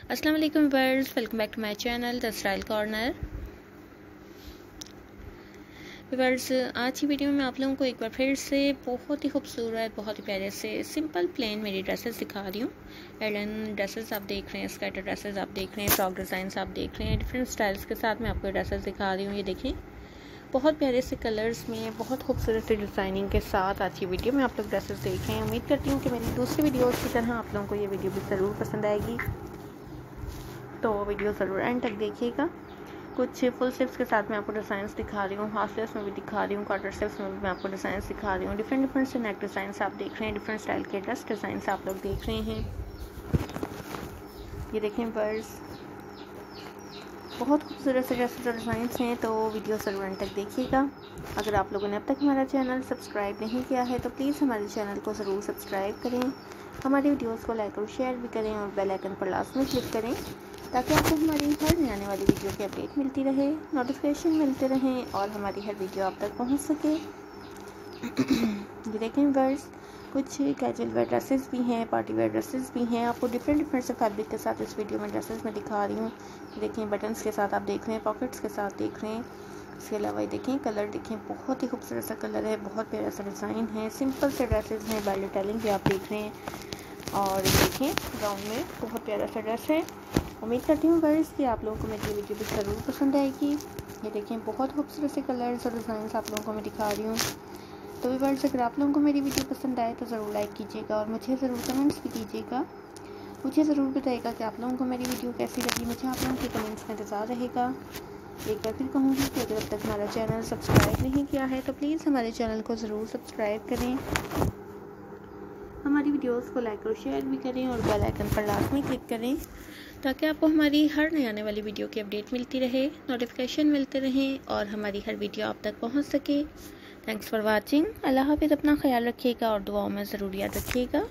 अस्सलाम वालेकुम viewers, welcome back to my channel the style corner. Viewers, आज की वीडियो में आप लोगों को एक बार फिर से बहुत ही खूबसूरत, बहुत ही प्यारे से सिंपल प्लेन मेरी ड्रेसेस दिखा रही हूँ। एडन ड्रेसेस आप देख रहे हैं, स्कर्टर ड्रेसेस आप देख रहे हैं, फ्रॉक डिज़ाइंस आप देख रहे हैं, डिफरेंट स्टाइल्स के साथ मैं आपको ड्रेसेस दिखा रही हूँ। ये देखें, बहुत प्यारे से कलर्स में, बहुत खूबसूरत से डिज़ाइनिंग के साथ आज की वीडियो में आप लोग ड्रेसेस देख रहे हैं। उम्मीद करती हूँ कि मेरी दूसरी वीडियोज़ की तरह आप लोगों को ये वीडियो भी ज़रूर पसंद आएगी, तो वीडियो ज़रूर एंड तक देखिएगा। कुछ फुल स्लीव्स के साथ मैं आपको डिज़ाइंस दिखा रही हूँ, हाफ स्लीव्स में भी दिखा रही हूँ, क्वार्टर स्लीव्स में भी मैं आपको डिज़ाइंस दिखा रही हूँ। डिफरेंट से नेक डिज़ाइंस आप देख रहे हैं, डिफरेंट स्टाइल के ड्रेस डिज़ाइंस आप लोग देख रहे हैं। ये देखें बर्ड्स, बहुत खूबसूरत से ड्रेसेस और डिज़ाइंस हैं, तो वीडियो ज़रूर एंड तक देखिएगा। अगर आप लोगों ने अब तक हमारा चैनल सब्सक्राइब नहीं किया है तो प्लीज़ हमारे चैनल को ज़रूर सब्सक्राइब करें, हमारी वीडियोस को लाइक और शेयर भी करें और बेल आइकन पर लाजमी क्लिक करें ताकि आपको हमारी हर नई आने वाली वीडियो की अपडेट मिलती रहे, नोटिफिकेशन मिलते रहें और हमारी हर वीडियो आप तक पहुंच सके। ये देखें व्यूअर्स, कुछ कैजुअल वेयर ड्रेसेस भी हैं, पार्टी वेयर ड्रेसेस भी हैं। आपको डिफरेंट से फैब्रिक के साथ इस वीडियो में ड्रेसेस में दिखा रही हूँ। देखें, बटन्स के साथ आप देख रहे हैं, पॉकेट्स के साथ देख रहे हैं। इसके अलावा देखें कलर, देखें बहुत ही खूबसूरत सा कलर है, बहुत प्यारा सा डिज़ाइन है, सिंपल से ड्रेसेस हैं, बैल डिटेलिंग भी आप देख रहे हैं। और देखें गाउन में बहुत प्यारा सा ड्रेस है। उम्मीद करती हूँ गाइस कि आप लोगों को मेरी वीडियो भी ज़रूर पसंद आएगी। ये देखें बहुत खूबसूरत से कलर्स और डिज़ाइंस आप लोगों को मैं दिखा रही हूँ। तो व्यूअर्स, अगर आप लोगों को मेरी वीडियो पसंद आए तो ज़रूर लाइक कीजिएगा और मुझे ज़रूर कमेंट्स भी कीजिएगा। मुझे ज़रूर बताइएगा कि आप लोगों को मेरी वीडियो कैसी लगी। मुझे आप लोगों के कमेंट्स में इंतज़ार रहेगा। एक बार फिर कहूँगी कि अगर अब तक हमारा चैनल सब्सक्राइब नहीं किया है तो प्लीज़ हमारे चैनल को ज़रूर सब्सक्राइब करें, हमारी वीडियोस को लाइक और शेयर भी करें और बेल आइकन पर लाजमी क्लिक करें ताकि आपको हमारी हर नई आने वाली वीडियो की अपडेट मिलती रहे, नोटिफिकेशन मिलते रहें और हमारी हर वीडियो आप तक पहुंच सके। Thanks for watching. अल्लाह हाफिज़। अपना ख्याल रखिएगा और दुआओं में ज़रूर याद रखिएगा।